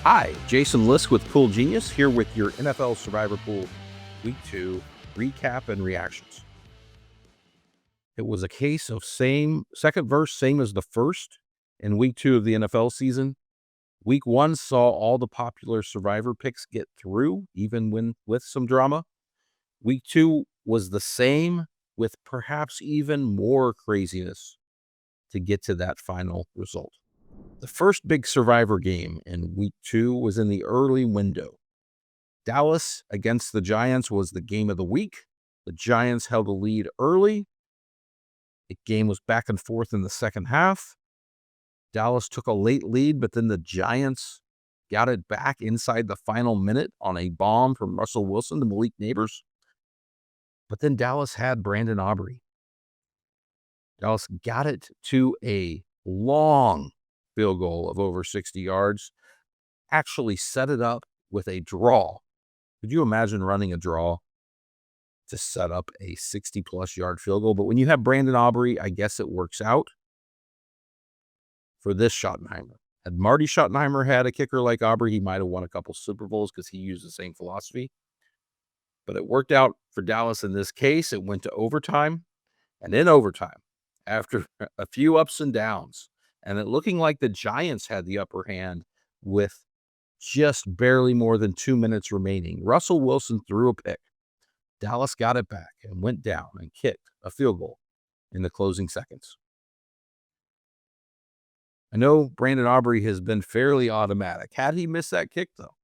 Hi, Jason Lisk with Pool Genius here with your NFL Survivor Pool Week 2 recap and reactions. It was a case of second verse, same as the first in Week 2 of the NFL season. Week 1 saw all the popular Survivor picks get through, even with some drama. Week 2 was the same, with perhaps even more craziness to get to that final result. The first big Survivor game in Week 2 was in the early window. Dallas against the Giants was the game of the week. The Giants held a lead early. The game was back and forth in the second half. Dallas took a late lead, but then the Giants got it back inside the final minute on a bomb from Russell Wilson to Malik Neighbors. But then Dallas had Brandon Aubrey. Dallas got it to a long field goal of over 60 yards, actually set it up with a draw. Could you imagine running a draw to set up a 60-plus yard field goal? But when you have Brandon Aubrey, I guess it works out for this Schottenheimer. Had Marty Schottenheimer had a kicker like Aubrey, he might have won a couple Super Bowls because he used the same philosophy. But it worked out for Dallas in this case. It went to overtime. And in overtime, after a few ups and downs, and it looking like the Giants had the upper hand with just barely more than 2 minutes remaining, Russell Wilson threw a pick. Dallas got it back and went down and kicked a field goal in the closing seconds. I know Brandon Aubrey has been fairly automatic. Had he missed that kick, though,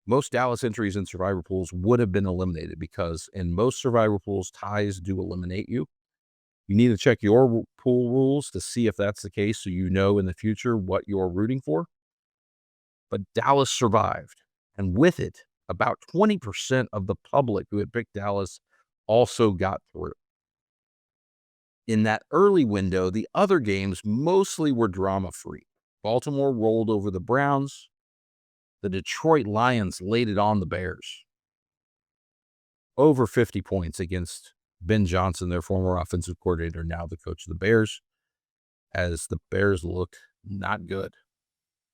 most Dallas entries in Survivor pools would have been eliminated because in most Survivor pools, ties do eliminate you. You need to check your pool rules to see if that's the case so you know in the future what you're rooting for. But Dallas survived, and with it, about 20% of the public who had picked Dallas also got through. In that early window, the other games mostly were drama-free. Baltimore rolled over the Browns. The Detroit Lions laid it on the Bears. Over 50 points against Ben Johnson, their former offensive coordinator, now the coach of the Bears, as the Bears looked not good.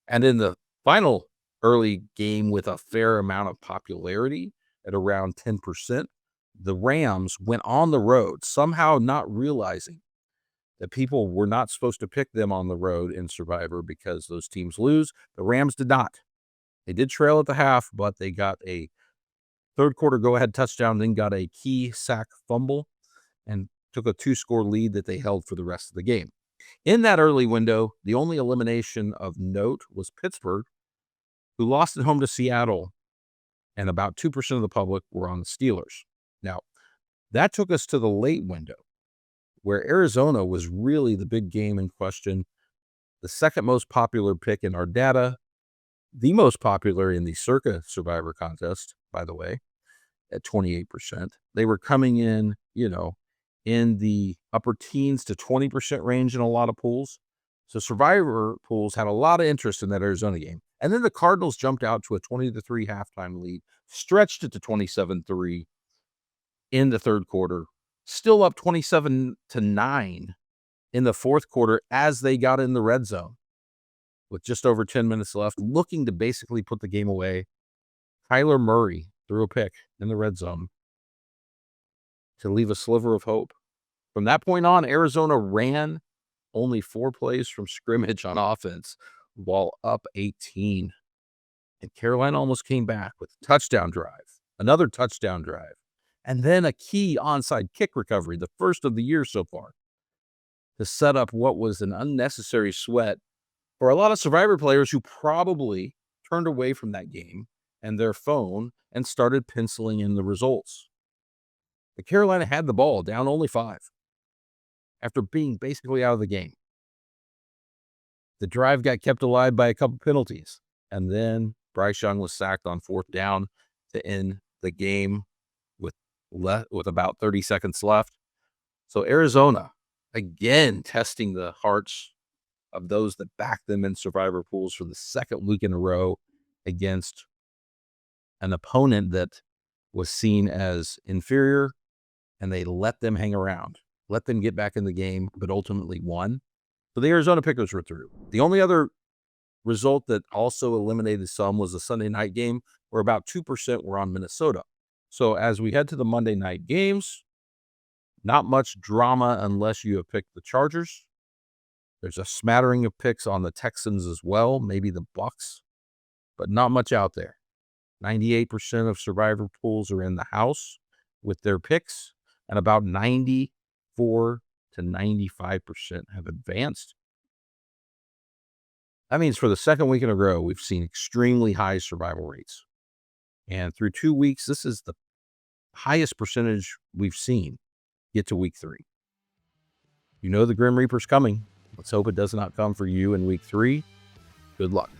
And in the final early game with a fair amount of popularity at around 10%, the Rams went on the road, somehow not realizing that people were not supposed to pick them on the road in Survivor because those teams lose. The Rams did not. They did trail at the half, but they got a third quarter go-ahead touchdown, then got a key sack fumble, and took a 2-score lead that they held for the rest of the game. In that early window, the only elimination of note was Pittsburgh, who lost at home to Seattle, and about 2% of the public were on the Steelers. Now, that took us to the late window, where Arizona was really the big game in question, the second most popular pick in our data, the most popular in the Circa Survivor contest, by the way, at 28%. They were coming in, in the upper teens to 20% range in a lot of pools. So Survivor pools had a lot of interest in that Arizona game. And then the Cardinals jumped out to a 20-3 halftime lead, stretched it to 27-3 in the third quarter, still up 27-9 in the fourth quarter as they got in the red zone with just over 10 minutes left, looking to basically put the game away. Kyler Murray threw a pick in the red zone to leave a sliver of hope. From that point on, Arizona ran only 4 plays from scrimmage on offense while up 18. And Carolina almost came back with a touchdown drive, another touchdown drive, and then a key onside kick recovery, the first of the year so far, to set up what was an unnecessary sweat for a lot of Survivor players who probably turned away from that game and their phone and started penciling in the results. But Carolina had the ball, down only 5, after being basically out of the game. The drive got kept alive by a couple penalties, and then Bryce Young was sacked on 4th down to end the game with about 30 seconds left. So Arizona, again, testing the hearts of those that back them in Survivor pools for the second week in a row against an opponent that was seen as inferior, and they let them hang around, let them get back in the game, but ultimately won. So the Arizona pickers were through. The only other result that also eliminated some was a Sunday night game where about 2% were on Minnesota. So as we head to the Monday night games, not much drama unless you have picked the Chargers. There's a smattering of picks on the Texans as well, maybe the Bucks, but not much out there. 98% of survivor pools are in the house with their picks, and about 94 to 95% have advanced. That means for the second week in a row, we've seen extremely high survival rates. And through 2 weeks, this is the highest percentage we've seen get to week 3. You know the Grim Reaper's coming. Let's hope it does not come for you in week 3. Good luck.